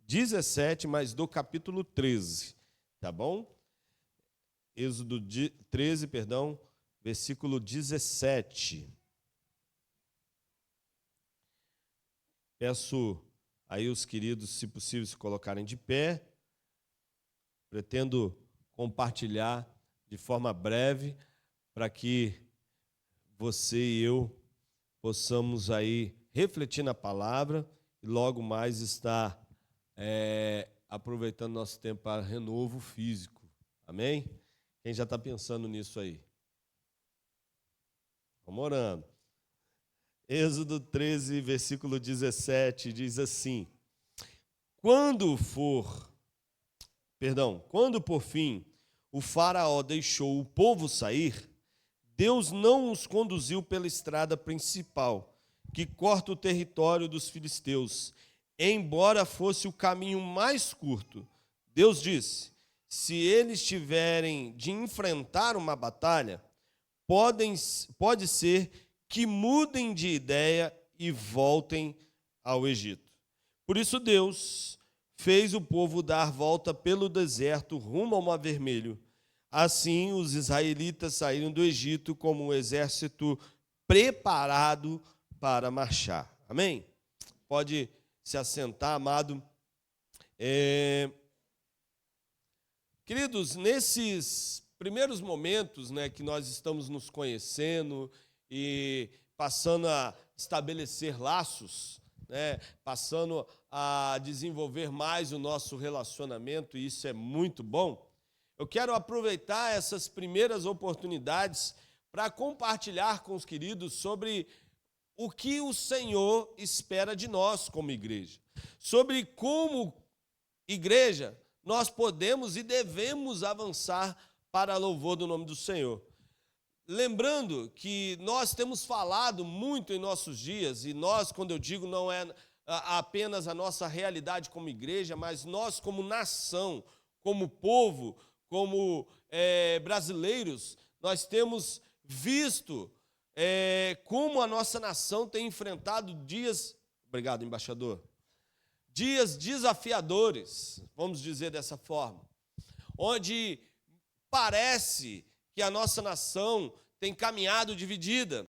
17, mas do capítulo 13, tá bom? Êxodo 13, versículo 17. Peço aí os queridos, se possível, se colocarem de pé. Pretendo compartilhar de forma breve para que você e eu possamos aí refletir na palavra e logo mais estar aproveitando nosso tempo para renovo físico. Amém? Quem já está pensando nisso aí? Vamos orando. Êxodo 13, versículo 17, diz assim: Quando por fim o faraó deixou o povo sair, Deus não os conduziu pela estrada principal, que corta o território dos filisteus, embora fosse o caminho mais curto. Deus disse: se eles tiverem de enfrentar uma batalha, pode ser que mudem de ideia e voltem ao Egito. Por isso Deus fez o povo dar volta pelo deserto rumo ao Mar Vermelho. Assim, os israelitas saíram do Egito como um exército preparado para marchar. Amém? Pode se assentar, amado. Queridos, nesses primeiros momentos, né, que nós estamos nos conhecendo e passando a estabelecer laços, né, passando a desenvolver mais o nosso relacionamento, e isso é muito bom. Eu quero aproveitar essas primeiras oportunidades para compartilhar com os queridos sobre o que o Senhor espera de nós como igreja, sobre como igreja nós podemos e devemos avançar para louvor do nome do Senhor. Lembrando que nós temos falado muito em nossos dias, e nós, quando eu digo, não é apenas a nossa realidade como igreja, mas nós como nação, como povo, como brasileiros, nós temos visto como a nossa nação tem enfrentado dias... Obrigado, embaixador. Dias desafiadores, vamos dizer dessa forma, onde parece que a nossa nação tem caminhado dividida,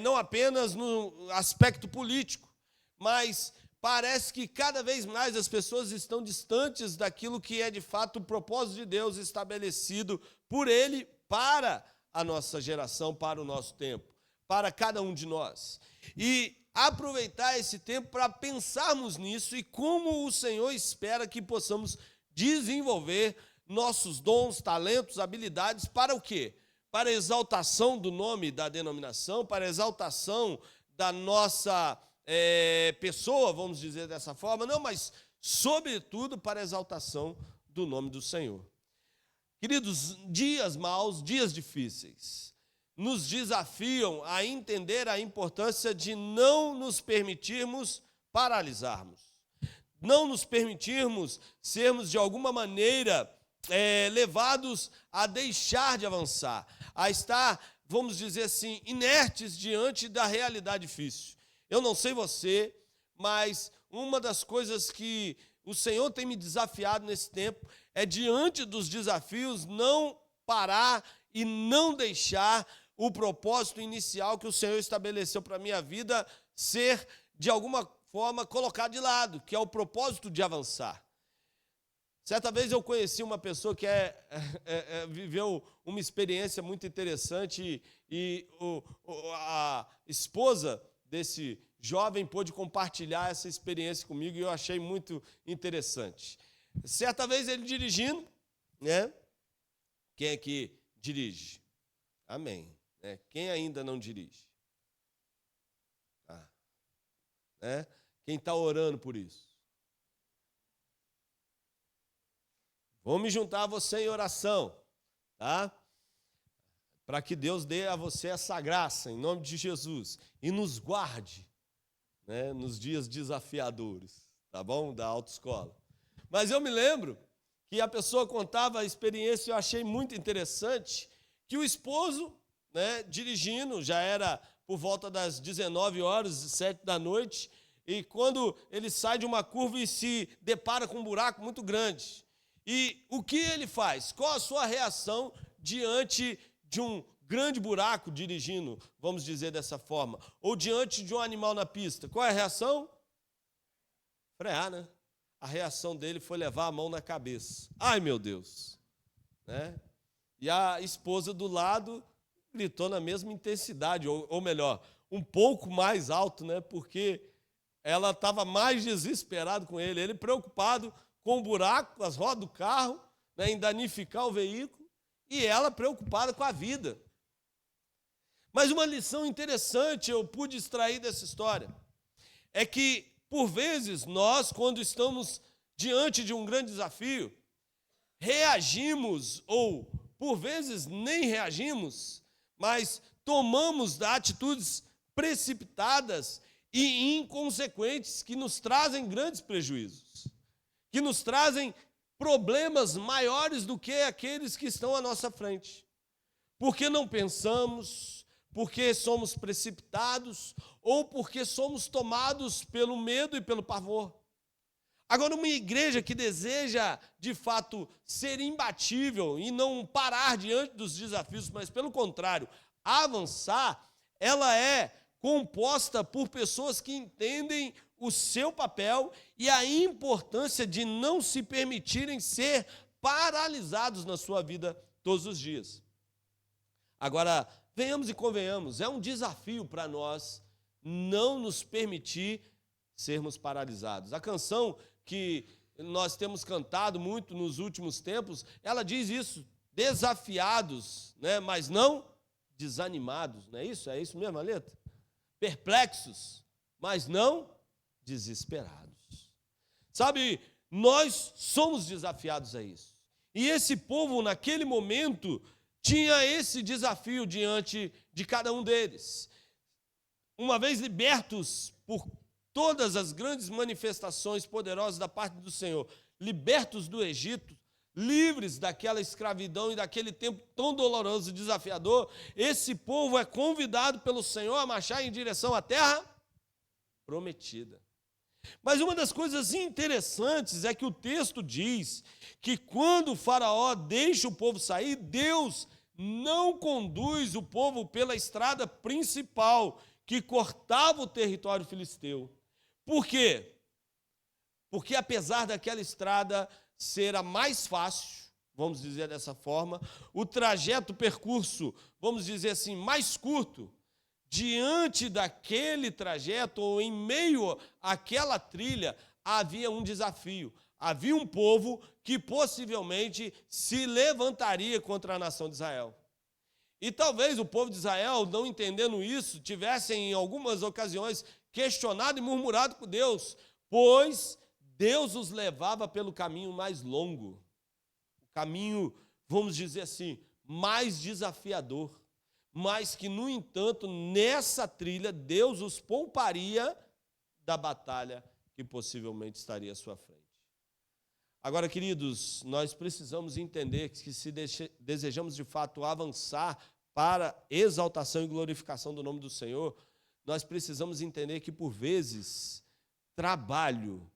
não apenas no aspecto político, mas parece que cada vez mais as pessoas estão distantes daquilo que é de fato o propósito de Deus estabelecido por Ele para a nossa geração, para o nosso tempo, para cada um de nós. E aproveitar esse tempo para pensarmos nisso e como o Senhor espera que possamos desenvolver nossos dons, talentos, habilidades para o quê? Para a exaltação do nome da denominação, para a exaltação da nossa pessoa, vamos dizer dessa forma, não, mas sobretudo para a exaltação do nome do Senhor. Queridos, dias maus, dias difíceis, nos desafiam a entender a importância de não nos permitirmos paralisarmos, não nos permitirmos sermos de alguma maneira levados a deixar de avançar, a estar, vamos dizer assim, inertes diante da realidade difícil. Eu não sei você, mas uma das coisas que o Senhor tem me desafiado nesse tempo é, diante dos desafios, não parar e não deixar o propósito inicial que o Senhor estabeleceu para a minha vida ser, de alguma forma, colocado de lado, que é o propósito de avançar. Certa vez eu conheci uma pessoa que viveu uma experiência muito interessante e a esposa desse jovem pôde compartilhar essa experiência comigo e eu achei muito interessante. Certa vez ele dirigindo, né? Quem é que dirige? Amém. Quem ainda não dirige? Quem está orando por isso? Vou me juntar a você em oração, tá? Para que Deus dê a você essa graça, em nome de Jesus, e nos guarde, né, nos dias desafiadores, tá bom? Da autoescola. Mas eu me lembro que a pessoa contava a experiência, eu achei muito interessante, que o esposo, né, dirigindo, já era por volta das 19 horas, 7 da noite, e quando ele sai de uma curva e se depara com um buraco muito grande. E o que ele faz? Qual a sua reação diante de um grande buraco dirigindo, vamos dizer dessa forma, ou diante de um animal na pista? Qual é a reação? Frear, né? A reação dele foi levar a mão na cabeça. Ai, meu Deus! Né? E a esposa do lado gritou na mesma intensidade, ou melhor, um pouco mais alto, né? Porque ela estava mais desesperada com ele preocupado com o buraco, as rodas do carro, né, em danificar o veículo, e ela preocupada com a vida. Mas uma lição interessante eu pude extrair dessa história é que, por vezes, nós, quando estamos diante de um grande desafio, reagimos, ou por vezes nem reagimos, mas tomamos atitudes precipitadas e inconsequentes que nos trazem grandes prejuízos, que nos trazem problemas maiores do que aqueles que estão à nossa frente. Porque não pensamos, porque somos precipitados ou porque somos tomados pelo medo e pelo pavor. Agora, uma igreja que deseja, de fato, ser imbatível e não parar diante dos desafios, mas, pelo contrário, avançar, ela é composta por pessoas que entendem o seu papel e a importância de não se permitirem ser paralisados na sua vida todos os dias. Agora, venhamos e convenhamos, é um desafio para nós não nos permitir sermos paralisados. A canção que nós temos cantado muito nos últimos tempos, ela diz isso, desafiados, né, mas não desanimados, não é isso? É isso mesmo a letra? Perplexos, mas não desesperados. Sabe, nós somos desafiados a isso. E esse povo, naquele momento, tinha esse desafio diante de cada um deles. Uma vez libertos por todas as grandes manifestações poderosas da parte do Senhor, libertos do Egito, livres daquela escravidão e daquele tempo tão doloroso e desafiador, esse povo é convidado pelo Senhor a marchar em direção à terra prometida. Mas uma das coisas interessantes é que o texto diz que quando o faraó deixa o povo sair, Deus não conduz o povo pela estrada principal que cortava o território filisteu. Por quê? Porque apesar daquela estrada ser a mais fácil, vamos dizer dessa forma, o trajeto, o percurso, vamos dizer assim, mais curto, diante daquele trajeto, ou em meio àquela trilha, havia um desafio. Havia um povo que possivelmente se levantaria contra a nação de Israel. E talvez o povo de Israel, não entendendo isso, tivesse em algumas ocasiões questionado e murmurado com Deus, pois Deus os levava pelo caminho mais longo, o caminho, vamos dizer assim, mais desafiador, mas que, no entanto, nessa trilha, Deus os pouparia da batalha que possivelmente estaria à sua frente. Agora, queridos, nós precisamos entender que se desejamos de fato avançar para exaltação e glorificação do nome do Senhor, nós precisamos entender que, por vezes, trabalho,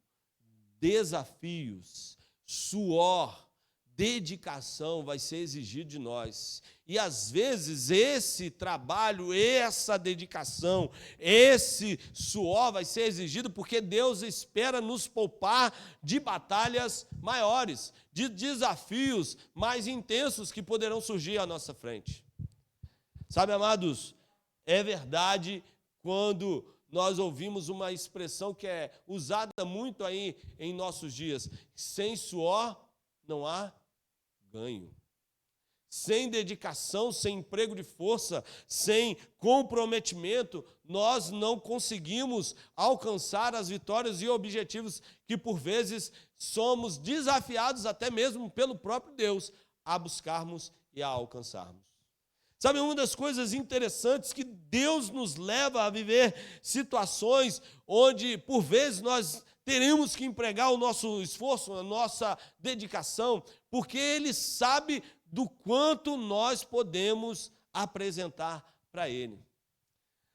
desafios, suor, dedicação vai ser exigido de nós. E, às vezes, esse trabalho, essa dedicação, esse suor vai ser exigido porque Deus espera nos poupar de batalhas maiores, de desafios mais intensos que poderão surgir à nossa frente. Sabe, amados, é verdade quando nós ouvimos uma expressão que é usada muito aí em nossos dias: sem suor não há ganho. Sem dedicação, sem emprego de força, sem comprometimento, nós não conseguimos alcançar as vitórias e objetivos que, por vezes, somos desafiados até mesmo pelo próprio Deus a buscarmos e a alcançarmos. Sabe, uma das coisas interessantes que Deus nos leva a viver situações onde, por vezes, nós teremos que empregar o nosso esforço, a nossa dedicação, porque Ele sabe do quanto nós podemos apresentar para Ele.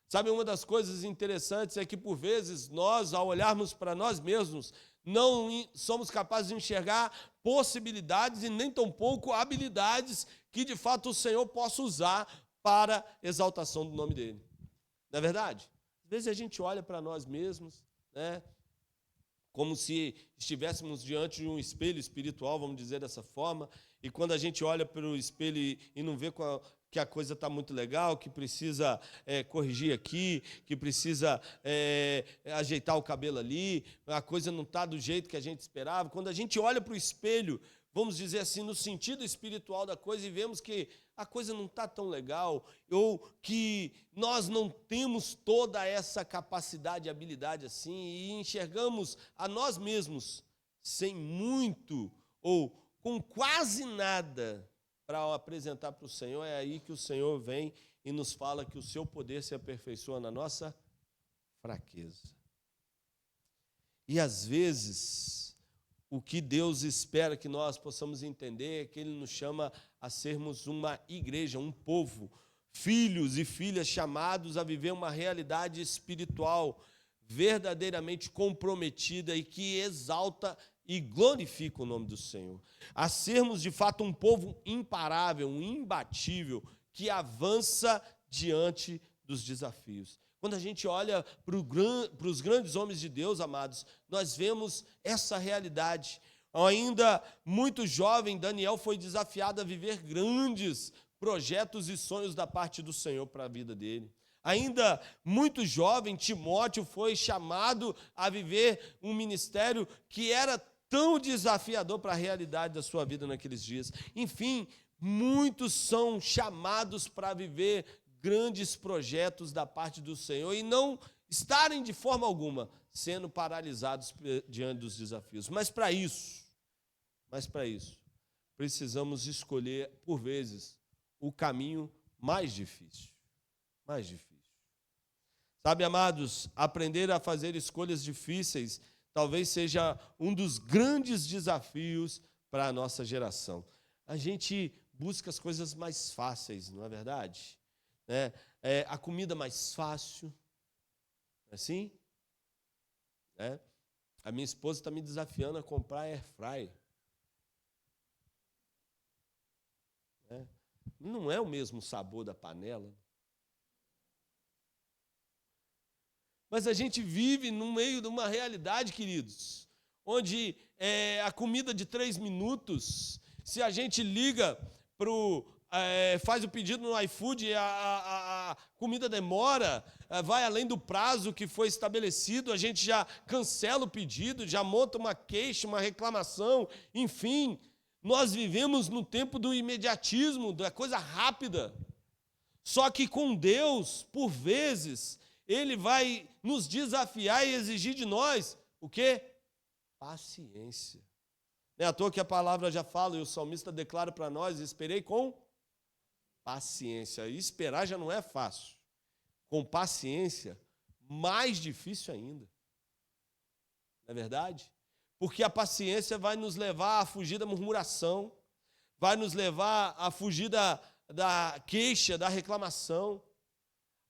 Sabe, uma das coisas interessantes é que, por vezes, nós, ao olharmos para nós mesmos, não somos capazes de enxergar possibilidades e nem tampouco habilidades que, de fato, o Senhor possa usar para exaltação do nome dEle. Não é verdade? Às vezes a gente olha para nós mesmos, né, como se estivéssemos diante de um espelho espiritual, vamos dizer dessa forma, e quando a gente olha para o espelho e não vê que a coisa está muito legal, que precisa corrigir aqui, que precisa ajeitar o cabelo ali, a coisa não está do jeito que a gente esperava. Quando a gente olha para o espelho, vamos dizer assim, no sentido espiritual da coisa, e vemos que a coisa não está tão legal, ou que nós não temos toda essa capacidade e habilidade assim, e enxergamos a nós mesmos sem muito ou com quase nada para apresentar para o Senhor, é aí que o Senhor vem e nos fala que o seu poder se aperfeiçoa na nossa fraqueza. E às vezes, o que Deus espera que nós possamos entender é que Ele nos chama a sermos uma igreja, um povo, filhos e filhas chamados a viver uma realidade espiritual verdadeiramente comprometida e que exalta e glorifica o nome do Senhor. A sermos, de fato, um povo imparável, um imbatível, que avança diante dos desafios. Quando a gente olha para os grandes homens de Deus, amados, nós vemos essa realidade. Ainda muito jovem, Daniel foi desafiado a viver grandes projetos e sonhos da parte do Senhor para a vida dele. Ainda muito jovem, Timóteo foi chamado a viver um ministério que era tão desafiador para a realidade da sua vida naqueles dias. Enfim, muitos são chamados para viver grandes projetos da parte do Senhor e não estarem de forma alguma sendo paralisados diante dos desafios. Mas para isso, precisamos escolher, por vezes, o caminho mais difícil. Mais difícil. Sabe, amados, aprender a fazer escolhas difíceis talvez seja um dos grandes desafios para a nossa geração. A gente busca as coisas mais fáceis, não é verdade? A comida mais fácil, assim? A minha esposa está me desafiando a comprar air fryer. Não é o mesmo sabor da panela. Mas a gente vive no meio de uma realidade, queridos, onde a comida de 3 minutos, se a gente liga faz o pedido no iFood, a comida demora, vai além do prazo que foi estabelecido, a gente já cancela o pedido, já monta uma queixa, uma reclamação, enfim, nós vivemos no tempo do imediatismo, da coisa rápida. Só que com Deus, por vezes, Ele vai nos desafiar e exigir de nós o quê? Paciência. Não é à toa que a palavra já fala e o salmista declara para nós: esperei com paciência. E esperar já não é fácil. Com paciência, mais difícil ainda. Não é verdade? Porque a paciência vai nos levar a fugir da murmuração, vai nos levar a fugir da queixa, da reclamação.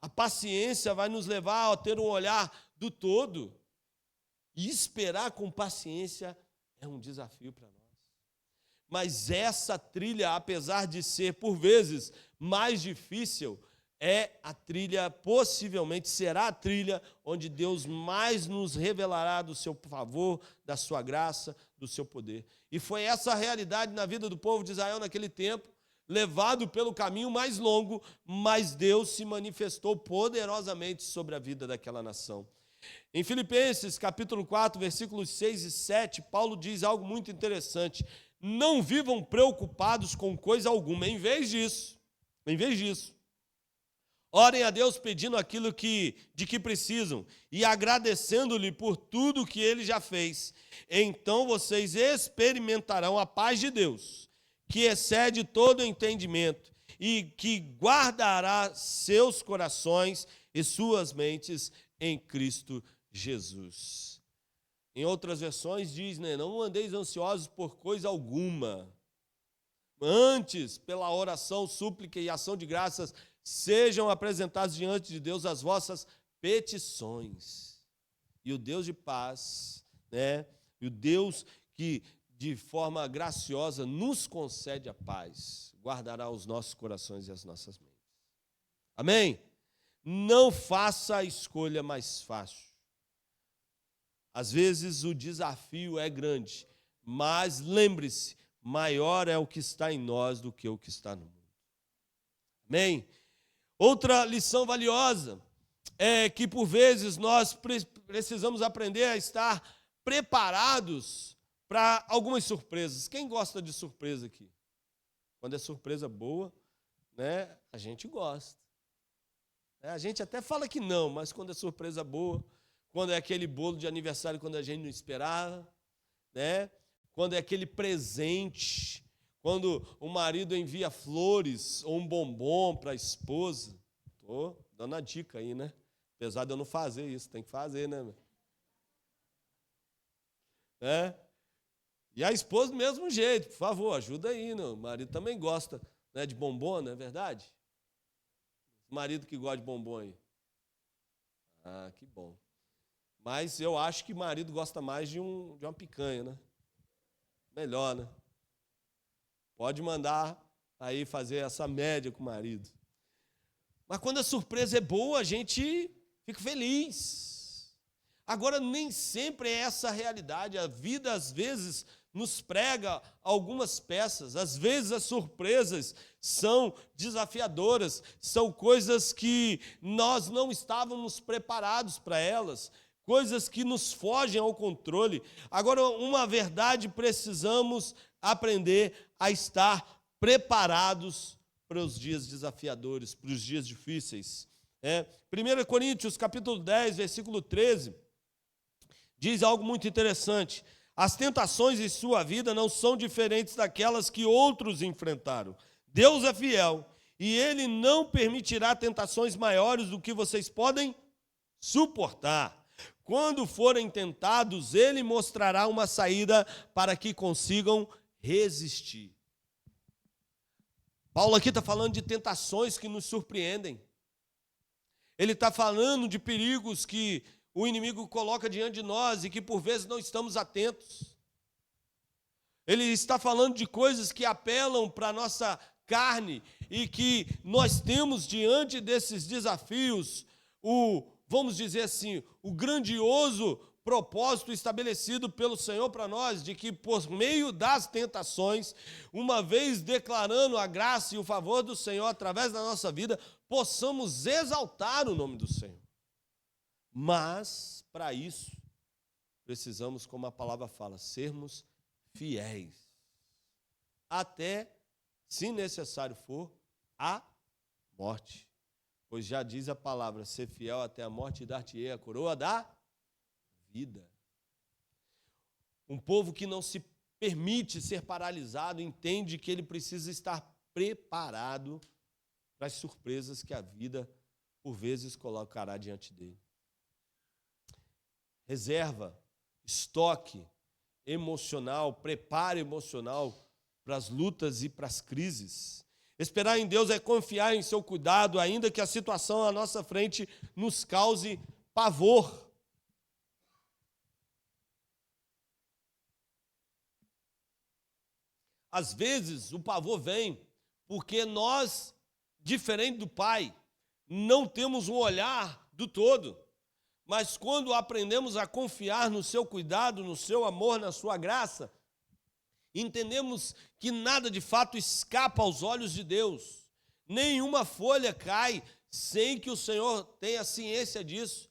A paciência vai nos levar a ter um olhar do todo. E esperar com paciência é um desafio para nós. Mas essa trilha, apesar de ser, por vezes, mais difícil, é a trilha, possivelmente será a trilha onde Deus mais nos revelará do seu favor, da sua graça, do seu poder. E foi essa a realidade na vida do povo de Israel naquele tempo, levado pelo caminho mais longo, mas Deus se manifestou poderosamente sobre a vida daquela nação. Em Filipenses, capítulo 4, versículos 6 e 7, Paulo diz algo muito interessante: não vivam preocupados com coisa alguma, em vez disso, orem a Deus pedindo aquilo de que precisam e agradecendo-lhe por tudo que Ele já fez. Então vocês experimentarão a paz de Deus, que excede todo entendimento e que guardará seus corações e suas mentes em Cristo Jesus. Em outras versões diz, não andeis ansiosos por coisa alguma. Antes, pela oração, súplica e ação de graças, sejam apresentadas diante de Deus as vossas petições. E o Deus de paz, né? E o Deus que de forma graciosa nos concede a paz, guardará os nossos corações e as nossas mentes. Amém? Não faça a escolha mais fácil. Às vezes o desafio é grande, mas lembre-se, maior é o que está em nós do que o que está no mundo. Amém? Outra lição valiosa é que, por vezes, nós precisamos aprender a estar preparados para algumas surpresas. Quem gosta de surpresa aqui? Quando é surpresa boa, né, a gente gosta. A gente até fala que não, mas quando é surpresa boa, quando é aquele bolo de aniversário quando a gente não esperava, né? Quando é aquele presente, quando o marido envia flores ou um bombom para a esposa. Estou dando a dica aí, né? Apesar de eu não fazer isso, tem que fazer, né? E a esposa do mesmo jeito, por favor, ajuda aí, né? O marido também gosta, né, de bombom, não é verdade? Marido que gosta de bombom aí. Ah, que bom. Mas eu acho que marido gosta mais de uma picanha, né? Melhor, né? Pode mandar aí fazer essa média com o marido. Mas quando a surpresa é boa, a gente fica feliz. Agora, nem sempre é essa a realidade. A vida, às vezes, nos prega algumas peças. Às vezes, as surpresas são desafiadoras, são coisas que nós não estávamos preparados para elas, coisas que nos fogem ao controle. Agora, uma verdade, precisamos aprender a estar preparados para os dias desafiadores, para os dias difíceis. 1 Coríntios, capítulo 10, versículo 13, diz algo muito interessante. As tentações em sua vida não são diferentes daquelas que outros enfrentaram. Deus é fiel e Ele não permitirá tentações maiores do que vocês podem suportar. Quando forem tentados, Ele mostrará uma saída para que consigam resistir. Paulo aqui está falando de tentações que nos surpreendem. Ele está falando de perigos que o inimigo coloca diante de nós e que por vezes não estamos atentos. Ele está falando de coisas que apelam para a nossa carne e que nós temos diante desses desafios vamos dizer assim, o grandioso propósito estabelecido pelo Senhor para nós, de que por meio das tentações, uma vez declarando a graça e o favor do Senhor através da nossa vida, possamos exaltar o nome do Senhor. Mas, para isso, precisamos, como a palavra fala, sermos fiéis. Até, se necessário for, a morte. Pois já diz a palavra, ser fiel até a morte e dar-te-ei a coroa da vida. Um povo que não se permite ser paralisado, entende que ele precisa estar preparado para as surpresas que a vida, por vezes, colocará diante dele. Reserva, estoque emocional, preparo emocional para as lutas e para as crises. Esperar em Deus é confiar em seu cuidado, ainda que a situação à nossa frente nos cause pavor. Às vezes, o pavor vem porque nós, diferente do Pai, não temos um olhar do todo. Mas quando aprendemos a confiar no seu cuidado, no seu amor, na sua graça, entendemos que nada de fato escapa aos olhos de Deus. Nenhuma folha cai sem que o Senhor tenha ciência disso.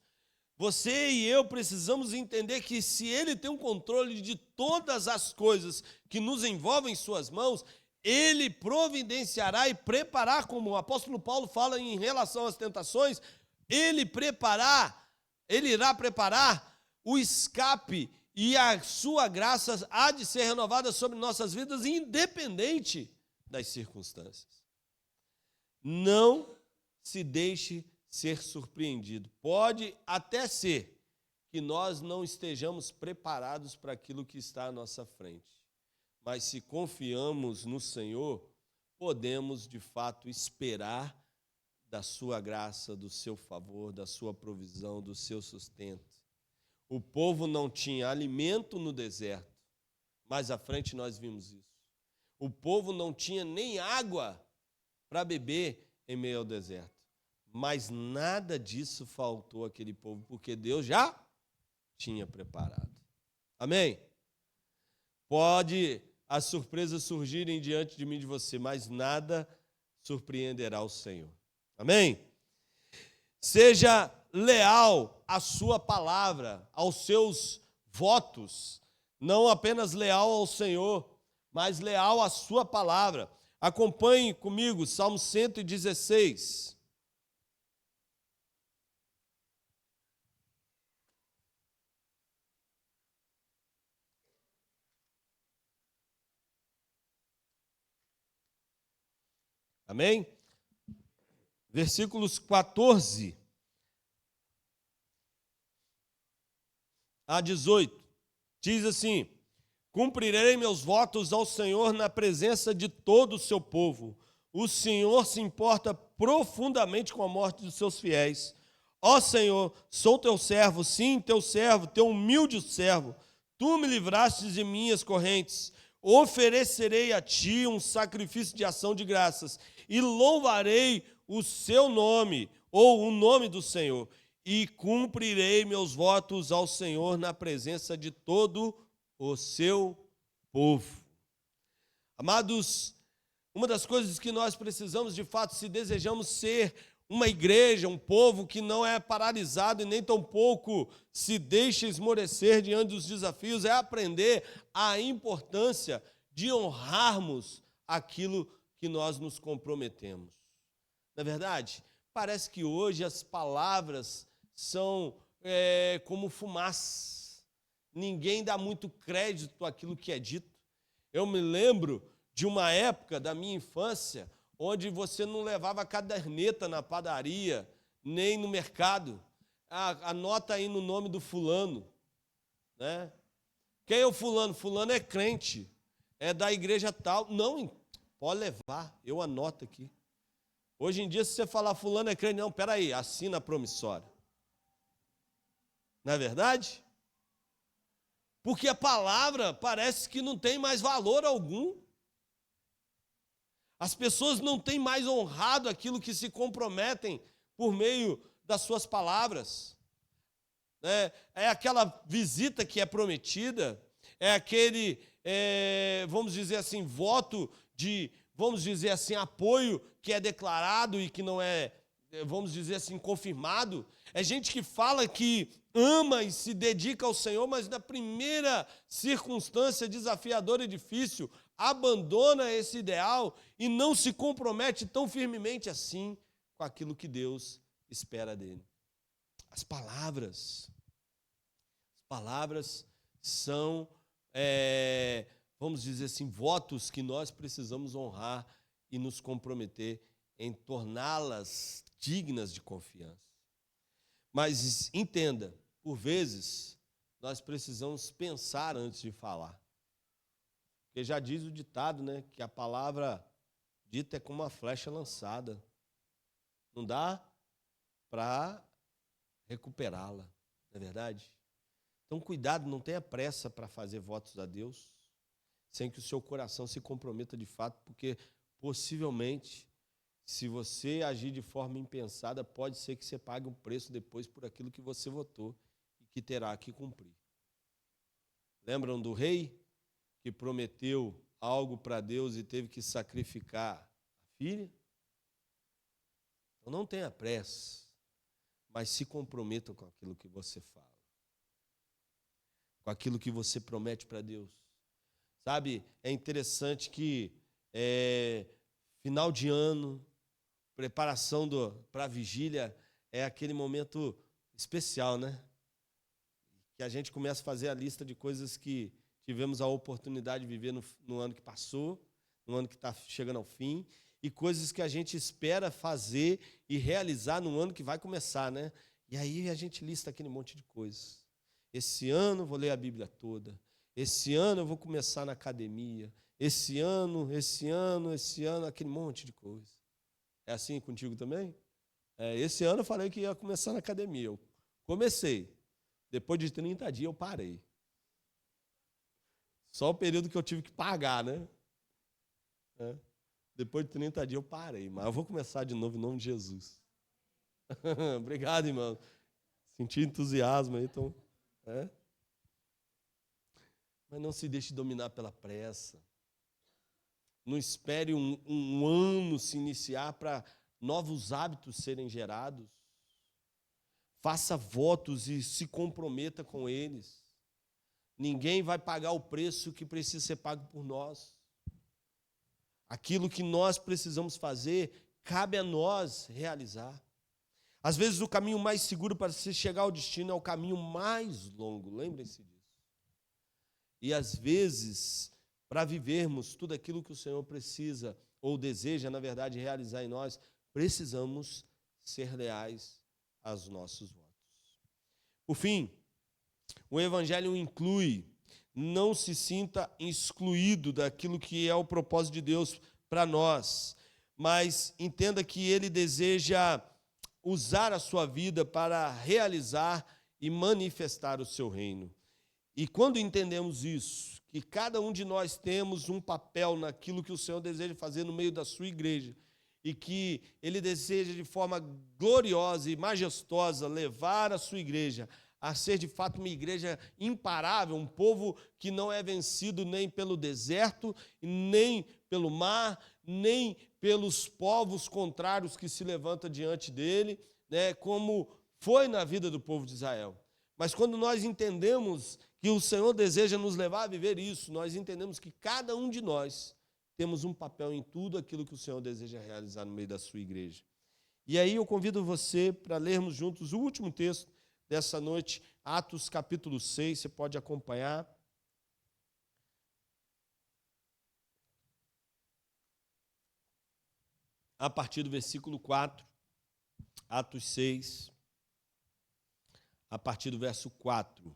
Você e eu precisamos entender que se Ele tem um controle de todas as coisas que nos envolvem em suas mãos, Ele providenciará e preparará, como o apóstolo Paulo fala em relação às tentações, Ele irá preparar o escape e a sua graça há de ser renovada sobre nossas vidas, independente das circunstâncias. Não se deixe ser surpreendido. Pode até ser que nós não estejamos preparados para aquilo que está à nossa frente. Mas se confiamos no Senhor, podemos de fato esperar da sua graça, do seu favor, da sua provisão, do seu sustento. O povo não tinha alimento no deserto. Mais à frente nós vimos isso. O povo não tinha nem água para beber em meio ao deserto. Mas nada disso faltou àquele povo, porque Deus já tinha preparado. Amém? Pode as surpresas surgirem diante de mim e de você, mas nada surpreenderá o Senhor. Amém? Seja leal à sua palavra, aos seus votos, não apenas leal ao Senhor, mas leal à sua palavra. Acompanhe comigo, Salmo 116. Amém? Versículos 14 a 18. Diz assim: cumprirei meus votos ao Senhor na presença de todo o seu povo. O Senhor se importa profundamente com a morte dos seus fiéis. Ó Senhor, sou teu servo, sim, teu servo, teu humilde servo. Tu me livraste de minhas correntes. Oferecerei a ti um sacrifício de ação de graças e louvarei o seu nome, ou o nome do Senhor, e cumprirei meus votos ao Senhor na presença de todo o seu povo. Amados, uma das coisas que nós precisamos de fato, se desejamos ser uma igreja, um povo que não é paralisado e nem tampouco se deixa esmorecer diante dos desafios, é aprender a importância de honrarmos aquilo que nós nos comprometemos. Na verdade, parece que hoje as palavras são como fumaça. Ninguém dá muito crédito àquilo que é dito. Eu me lembro de uma época da minha infância onde você não levava caderneta na padaria, nem no mercado. Anota aí no nome do fulano. Né? Quem é o fulano? Fulano é crente, é da igreja tal. Não, pode levar, eu anoto aqui. Hoje em dia, se você falar fulano é crente, não, peraí, assina a promissória. Não é verdade? Porque a palavra parece que não tem mais valor algum. As pessoas não têm mais honrado aquilo que se comprometem por meio das suas palavras. É aquela visita que é prometida, é aquele, vamos dizer assim, voto de, vamos dizer assim, apoio que é declarado e que não é, vamos dizer assim, confirmado. É gente que fala que ama e se dedica ao Senhor, mas na primeira circunstância desafiadora e difícil, abandona esse ideal e não se compromete tão firmemente assim com aquilo que Deus espera dele. As palavras são, vamos dizer assim, votos que nós precisamos honrar e nos comprometer em torná-las dignas de confiança. Mas entenda, por vezes, nós precisamos pensar antes de falar. Porque já diz o ditado, né, que a palavra dita é como uma flecha lançada. Não dá para recuperá-la, não é verdade? Então, cuidado, não tenha pressa para fazer votos a Deus, sem que o seu coração se comprometa de fato, porque possivelmente, se você agir de forma impensada, pode ser que você pague um preço depois por aquilo que você votou e que terá que cumprir. Lembram do rei que prometeu algo para Deus e teve que sacrificar a filha? Então não tenha pressa, mas se comprometa com aquilo que você fala, com aquilo que você promete para Deus. Sabe, é interessante que final de ano, preparação para a vigília, é aquele momento especial, né? Que a gente começa a fazer a lista de coisas que tivemos a oportunidade de viver no ano que passou, no ano que está chegando ao fim, e coisas que a gente espera fazer e realizar no ano que vai começar, né? E aí a gente lista aquele monte de coisas. Esse ano eu vou ler a Bíblia toda. Esse ano eu vou começar na academia. Esse ano, aquele monte de coisa. É assim contigo também? Esse ano eu falei que ia começar na academia. Eu comecei. Depois de 30 dias eu parei. Só o período que eu tive que pagar, né? Depois de 30 dias eu parei. Mas eu vou começar de novo em nome de Jesus. Obrigado, irmão. Senti entusiasmo aí, então. Mas não se deixe dominar pela pressa. Não espere um ano se iniciar para novos hábitos serem gerados. Faça votos e se comprometa com eles. Ninguém vai pagar o preço que precisa ser pago por nós. Aquilo que nós precisamos fazer, cabe a nós realizar. Às vezes o caminho mais seguro para se chegar ao destino é o caminho mais longo, lembrem-se disso. E às vezes, para vivermos tudo aquilo que o Senhor precisa, ou deseja, na verdade, realizar em nós, precisamos ser leais aos nossos votos. Por fim, o Evangelho inclui, não se sinta excluído daquilo que é o propósito de Deus para nós, mas entenda que Ele deseja usar a sua vida para realizar e manifestar o seu reino. E quando entendemos isso, que cada um de nós temos um papel naquilo que o Senhor deseja fazer no meio da sua igreja, e que Ele deseja de forma gloriosa e majestosa levar a sua igreja a ser de fato uma igreja imparável, um povo que não é vencido nem pelo deserto, nem pelo mar, nem pelos povos contrários que se levantam diante dele, né, como foi na vida do povo de Israel. Mas quando nós entendemos que o Senhor deseja nos levar a viver isso, nós entendemos que cada um de nós temos um papel em tudo aquilo que o Senhor deseja realizar no meio da sua igreja. E aí eu convido você para lermos juntos o último texto dessa noite, Atos capítulo 6, você pode acompanhar. A partir do versículo 4, Atos 6, a partir do verso 4.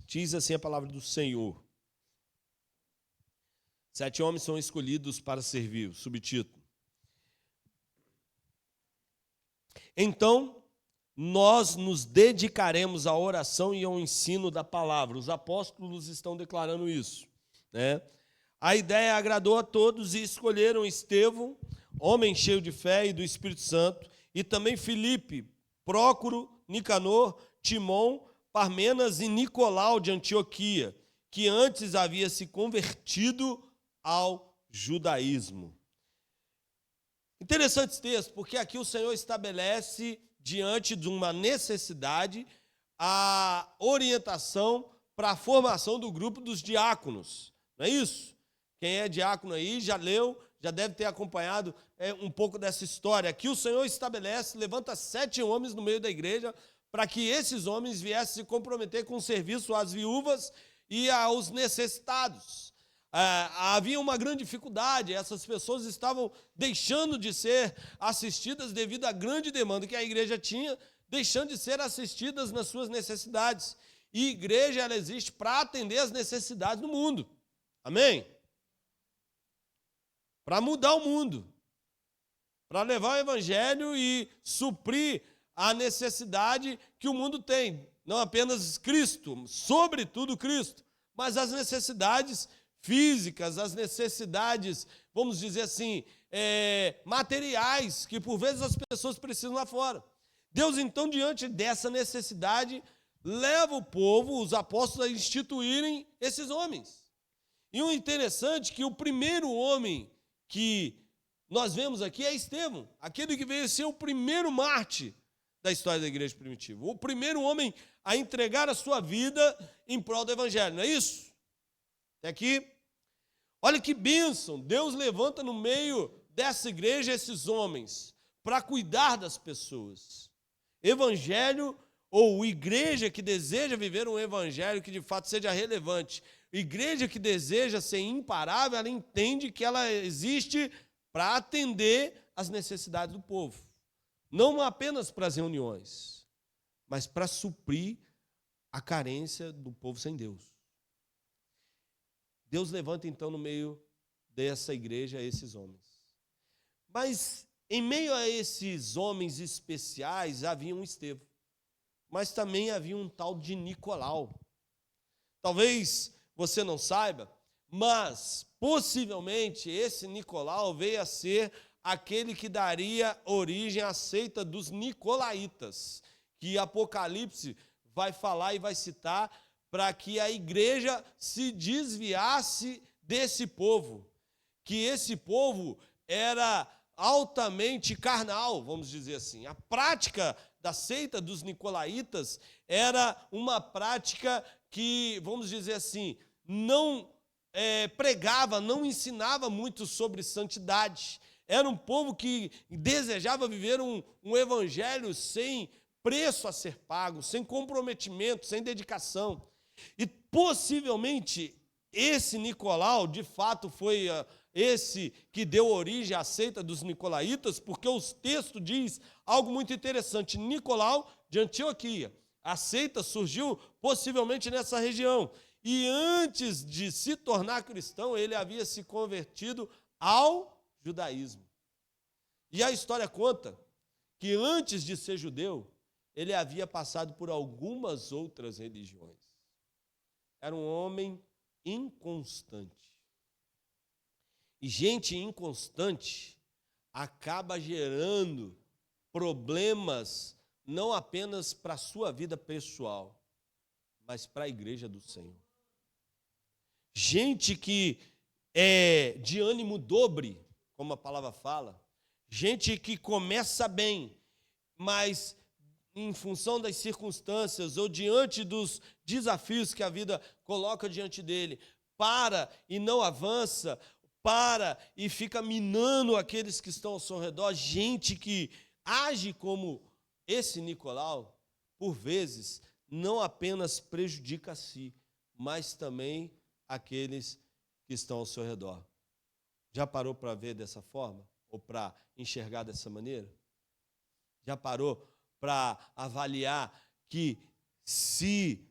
Diz assim a palavra do Senhor. 7 homens são escolhidos para servir, subtítulo. Então, nós nos dedicaremos à oração e ao ensino da palavra. Os apóstolos estão declarando isso, né? A ideia agradou a todos e escolheram Estevão, homem cheio de fé e do Espírito Santo, e também Filipe, Prócoro, Nicanor, Timon, Parmenas e Nicolau de Antioquia, que antes havia se convertido ao judaísmo. Interessante esse texto, porque aqui o Senhor estabelece, diante de uma necessidade, a orientação para a formação do grupo dos diáconos. Não é isso? Quem é diácono aí já leu, já deve ter acompanhado um pouco dessa história. Aqui o Senhor estabelece, levanta 7 homens no meio da igreja, para que esses homens viessem se comprometer com o serviço às viúvas e aos necessitados. Havia uma grande dificuldade, essas pessoas estavam deixando de ser assistidas devido à grande demanda que a igreja tinha, deixando de ser assistidas nas suas necessidades. E igreja, ela existe para atender as necessidades do mundo. Amém? Para mudar o mundo, para levar o evangelho e suprir a necessidade que o mundo tem. Não apenas Cristo, sobretudo Cristo, mas as necessidades físicas, as necessidades, vamos dizer assim, materiais, que por vezes as pessoas precisam lá fora. Deus, então, diante dessa necessidade, leva o povo, os apóstolos, a instituírem esses homens. E o interessante é que o primeiro homem que nós vemos aqui é Estevão, aquele que veio ser o primeiro mártir da história da igreja primitiva, o primeiro homem a entregar a sua vida em prol do evangelho, não é isso? Até aqui. Olha que bênção, Deus levanta no meio dessa igreja esses homens para cuidar das pessoas. Evangelho ou igreja que deseja viver um evangelho que de fato seja relevante, igreja que deseja ser imparável, ela entende que ela existe para atender às necessidades do povo. Não apenas para as reuniões, mas para suprir a carência do povo sem Deus. Deus levanta então no meio dessa igreja esses homens. Mas em meio a esses homens especiais havia um Estevão, mas também havia um tal de Nicolau. Talvez você não saiba, mas possivelmente esse Nicolau veio a ser aquele que daria origem à seita dos nicolaítas, que Apocalipse vai falar e vai citar para que a igreja se desviasse desse povo, que esse povo era altamente carnal, vamos dizer assim. A prática da seita dos nicolaítas era uma prática que, vamos dizer assim, não pregava, não ensinava muito sobre santidade. Era um povo que desejava viver um evangelho sem preço a ser pago, sem comprometimento, sem dedicação. E possivelmente esse Nicolau, de fato, foi esse que deu origem à seita dos nicolaítas, porque os textos diz algo muito interessante. Nicolau de Antioquia. A seita surgiu possivelmente nessa região. E antes de se tornar cristão, ele havia se convertido ao judaísmo. E a história conta que antes de ser judeu, ele havia passado por algumas outras religiões. Era um homem inconstante. E gente inconstante acaba gerando problemas não apenas para a sua vida pessoal, mas para a igreja do Senhor. Gente que é de ânimo dobre, como a palavra fala, gente que começa bem, mas em função das circunstâncias ou diante dos desafios que a vida coloca diante dele, para e não avança, para e fica minando aqueles que estão ao seu redor, gente que age como esse Nicolau, por vezes, não apenas prejudica a si, mas também aqueles que estão ao seu redor. Já parou para ver dessa forma? Ou para enxergar dessa maneira? Já parou para avaliar que se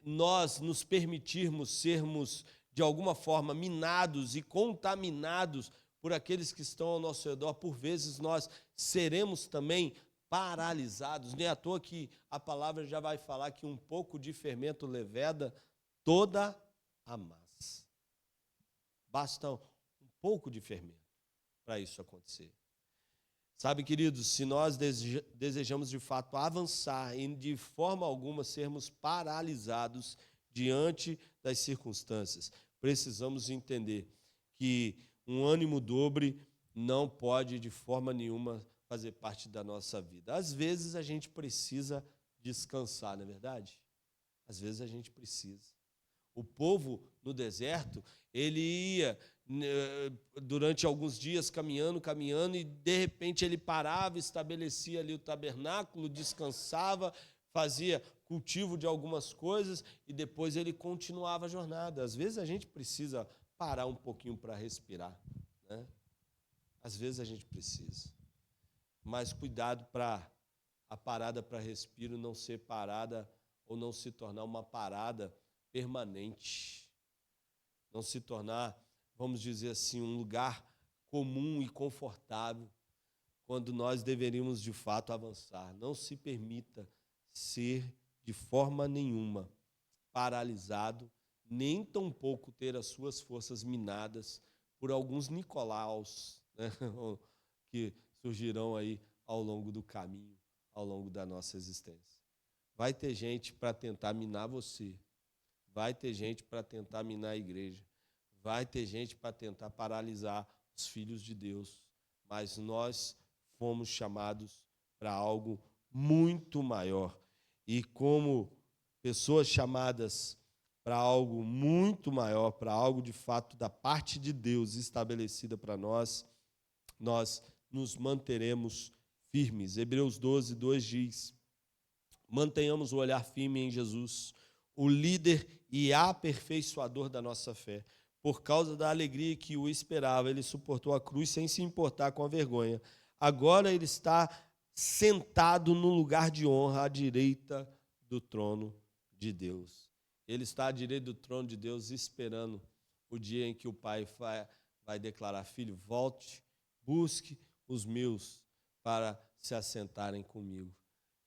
nós nos permitirmos sermos de alguma forma minados e contaminados por aqueles que estão ao nosso redor, por vezes nós seremos também paralisados. Nem à toa que a palavra já vai falar que um pouco de fermento leveda toda a massa. Basta um pouco de fermento para isso acontecer. Sabe, queridos, se nós desejamos de fato avançar e de forma alguma sermos paralisados diante das circunstâncias, precisamos entender que um ânimo dobre não pode de forma nenhuma fazer parte da nossa vida. Às vezes a gente precisa descansar, não é verdade? Às vezes a gente precisa. O povo no deserto, ele ia durante alguns dias caminhando, e de repente ele parava, estabelecia ali o tabernáculo, descansava, fazia cultivo de algumas coisas e depois ele continuava a jornada. Às vezes a gente precisa parar um pouquinho para respirar, né? Às vezes a gente precisa. Mas cuidado para a parada para respiro não ser parada ou não se tornar uma parada permanente. Não se tornar, vamos dizer assim, um lugar comum e confortável, quando nós deveríamos de fato avançar. Não se permita ser de forma nenhuma paralisado, nem tampouco ter as suas forças minadas por alguns Nicolaus, né, que surgirão aí ao longo do caminho, ao longo da nossa existência. Vai ter gente para tentar minar você, vai ter gente para tentar minar a igreja, vai ter gente para tentar paralisar os filhos de Deus, mas nós fomos chamados para algo muito maior. E como pessoas chamadas para algo muito maior, para algo de fato da parte de Deus estabelecida para nós, nós nos manteremos firmes. Hebreus 12, 2 diz: mantenhamos o olhar firme em Jesus, o líder e aperfeiçoador da nossa fé. Por causa da alegria que o esperava, ele suportou a cruz sem se importar com a vergonha. Agora ele está sentado no lugar de honra à direita do trono de Deus. Ele está à direita do trono de Deus esperando o dia em que o Pai vai declarar: filho, volte, busque os meus para se assentarem comigo.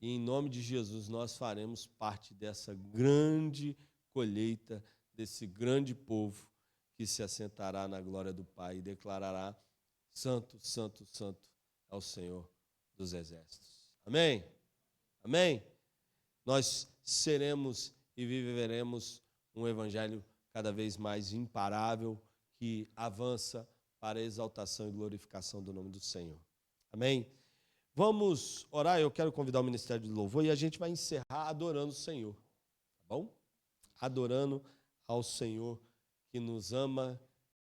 E em nome de Jesus nós faremos parte dessa grande colheita, desse grande povo que se assentará na glória do Pai e declarará: Santo, Santo, Santo é o Senhor dos Exércitos. Amém? Amém? Nós seremos e viveremos um evangelho cada vez mais imparável, que avança para a exaltação e glorificação do nome do Senhor. Amém? Vamos orar, eu quero convidar o Ministério de Louvor e a gente vai encerrar adorando o Senhor, tá bom? Adorando ao Senhor que nos ama